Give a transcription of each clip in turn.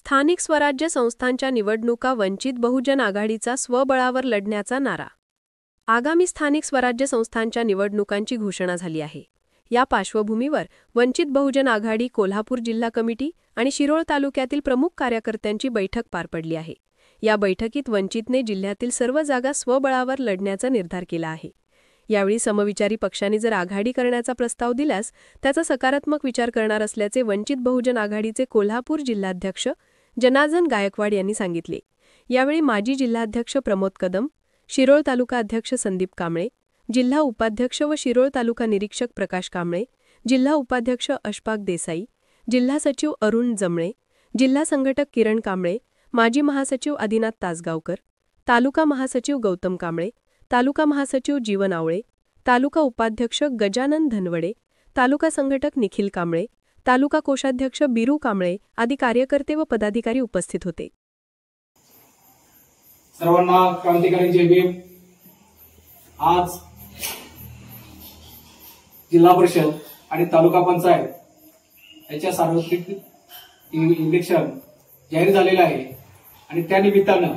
स्थानिक स्वराज्य संस्थांच्या निवडणुका वंचित बहुजन आघाडीचा स्वबळावर लढण्याचा नारा. आगामी स्थानिक स्वराज्य संस्थांच्या निवडणुकांची घोषणा झाली आहे. या पार्श्वभूमीवर वंचित बहुजन आघाडी कोल्हापूर जिल्हा कमिटी आणि शिरोळ तालुक्यातील प्रमुख कार्यकर्त्यांची बैठक पार पडली आहे. या बैठकीत वंचितने जिल्ह्यातील सर्व जागा स्वबळावर लढण्याचा निर्धार केला आहे. यावेळी समविचारी पक्षांनी जर आघाडी करण्याचा प्रस्ताव दिल्यास त्याचा सकारात्मक विचार करणार असल्याचे वंचित बहुजन आघाडीचे कोल्हापूर जिल्हाध्यक्ष जनार्दन गायकवाड यांनी सांगितले. यावेळी माजी जिल्हाध्यक्ष प्रमोद कदम, शिरोळ तालुका अध्यक्ष संदीप कांबळे, जिल्हा उपाध्यक्ष व शिरोळ तालुका निरीक्षक प्रकाश कांबळे, जिल्हा उपाध्यक्ष अशफाक देसाई, जिल्हा सचिव अरुण जमळे, जिल्हा संघटक किरण कांबळे, माजी महासचिव आदिनाथ तासगावकर, तालुका महासचिव गौतम कांबळे, तालुका महासचिव जीवन आवळे, तालुका उपाध्यक्ष गजानन धनवडे, तालुका संघटक निखिल कांबळे, तालुका कोषाध्यक्ष बिरू कांबळे आदी कार्यकर्ते व पदाधिकारी उपस्थित होते. सर्वांना क्रांतिकारी जय भीम. आज जिल्हा परिषद आणि तालुका पंचायत याच्या सार्वत्रिक इलेक्शन जाहीर झालेले आहे आणि त्या निमित्तानं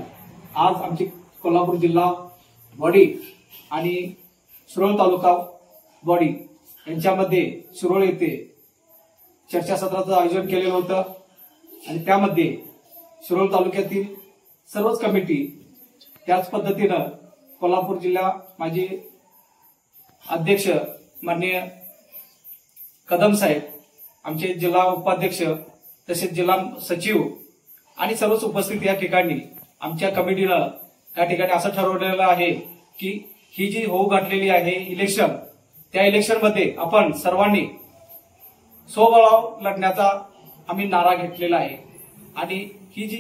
आज आमची कोल्हापूर जिल्हा बॉडी आणि शिरोळ तालुका बॉडी यांच्यामध्ये शिरोळ येथे चर्चासत्राचं आयोजन केलेलं होतं आणि त्यामध्ये शिरोळ तालुक्यातील सर्वच कमिटी त्याच पद्धतीनं कोल्हापूर जिल्हा माजी अध्यक्ष माननीय कदम साहेब, आमचे जिल्हा उपाध्यक्ष तसेच जिल्हा सचिव आणि सर्वच उपस्थित या ठिकाणी आमच्या कमिटीनं त्या ठिकाणी असं ठरवलेलं आहे की ही जी होऊ घातलेली आहे इलेक्शन, त्या इलेक्शनमध्ये आपण सर्वांनी स्वबळावर लढण्याचा आम्ही नारा घेतलेला आहे आणि ही जी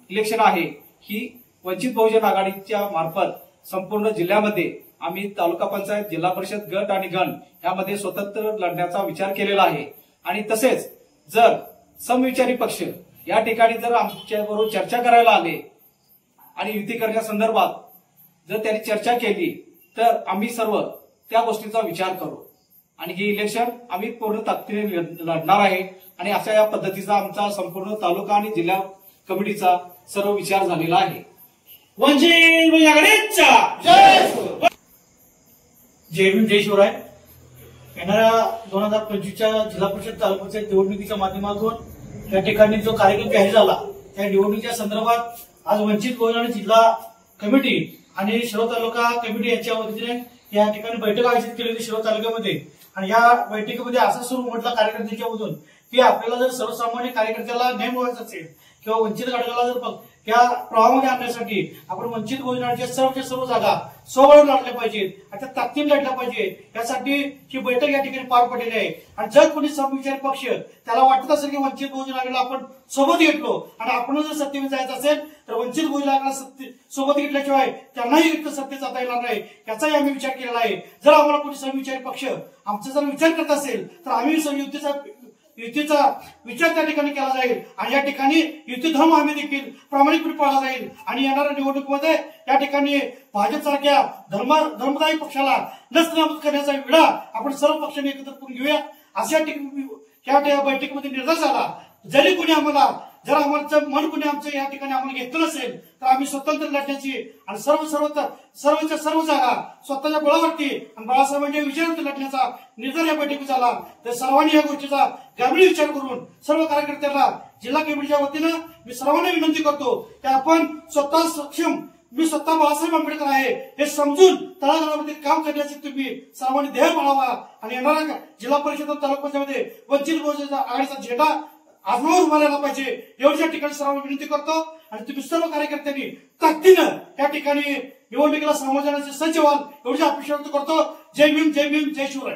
इलेक्शन आहे ही वंचित बहुजन आघाडीच्या मार्फत संपूर्ण जिल्ह्यामध्ये आम्ही तालुका पंचायत, जिल्हा परिषद गट आणि गण यामध्ये स्वतंत्र लढण्याचा विचार केलेला आहे. आणि तसेच जर समविचारी पक्ष या ठिकाणी जर आमच्याबरोबर चर्चा करायला आले आणि युती करण्यासंदर्भात जर त्यांनी चर्चा केली तर आम्ही सर्व त्या गोष्टीचा विचार करू आणि ही इलेक्शन आम्ही पूर्ण ताकदीने लढणार आहे. आणि अशा या पद्धतीचा आमचा संपूर्ण तालुका आणि जिल्हा कमिटीचा सर्व विचार झालेला आहे. वंचित बहुजन आघाडीचा जय भीम, जय शिवराय. येणाऱ्या 2025च्या जिल्हा परिषद तालुका पंचायत निवडणुकीच्या माध्यमातून या ठिकाणी जो कार्यक्रम जाहीर झाला त्या निवडणुकीच्या संदर्भात आज वंचित बहुजन आघाडी जिल्हा कमिटी आणि शिरोळ तालुका कमिटी यांच्या वतीने या ठिकाणी बैठक आयोजित केली होती शिरोळ तालुक्यामध्ये. आणि या बैठकीमध्ये असा सुरू म्हटला कार्यकर्त्यांच्या मधून की आपल्याला जर सर्वसामान्य कार्यकर्त्याला न्याय मिळवायचा असेल किंवा वंचित घटकाला जर या प्रवाहामध्ये आणण्यासाठी आपण वंचित बहुजनाच्या सर्व जागा स्वबळावर लढल्या पाहिजेत, आता ताकदीने लढल्या पाहिजे. यासाठी ही बैठक या ठिकाणी पार पडलेली आहे. आणि जर कोणी समविचारी पक्ष त्याला वाटत असेल की वंचित बहुजन आघाडीला आपण सोबत घेतलो आणि आपण जर सत्तेवर जायचं असेल तर वंचित बहुजन आघाडीला सोबत घेतल्याशिवाय त्यांनाही सत्तेत जाता येणार नाही याचाही आम्ही विचार केलेला आहे. जर आम्हाला कोणी समविचारी पक्ष आमचा जर विचार करत असेल तर आम्ही युतीचा विचार त्या ठिकाणी केला जाईल आणि या ठिकाणी युती धर्म आम्ही देखील प्रामाणिकपणे पाळला जाईल. आणि येणाऱ्या निवडणुकीमध्ये या ठिकाणी भाजपसारख्या धर्मदायी पक्षाला नष्टनाबूद करण्याचा विडा आपण सर्व पक्षांनी एकत्र करून घेऊया अशा या बैठकीमध्ये निर्धार झाला. जरी कोणी जर आम्हाला मन कोणी आमचं या ठिकाणी आम्हाला घेतलं नसेल तर आम्ही स्वतंत्र लढण्याची आणि सर्वच्या सर्व जागा स्वतःच्या बळावरती आणि बाळासाहेबांच्या विजयावरती लढण्याचा निर्धार या बैठकीत झाला. तर सर्वांनी या गोष्टीचा गंभीर विचार करून सर्व कार्यकर्त्यांना जिल्हा कमिटीच्या वतीनं मी सर्वांना विनंती करतो की आपण स्वतः सक्षम, मी स्वतः बाळासाहेब आंबेडकर आहे हे समजून तळागाळामध्ये काम करण्याचे तुम्ही सर्वांनी ध्येय बाळगावा आणि येणाऱ्या जिल्हा परिषद तालुका पंचायतीमध्ये वंचित बहुजन आघाडीचा झेंडा आजमावर उभा राहिला पाहिजे एवढी या ठिकाणी सर्वांना विनंती करतो. आणि तुम्ही सर्व कार्यकर्त्यांनी ताकदीनं या ठिकाणी निवडणुकीला सामोरं जाण्याचे सज्ज व्हाल एवढी अपेक्षा व्यक्त करतो. जय भीम, जय भीम, जय शिवराय.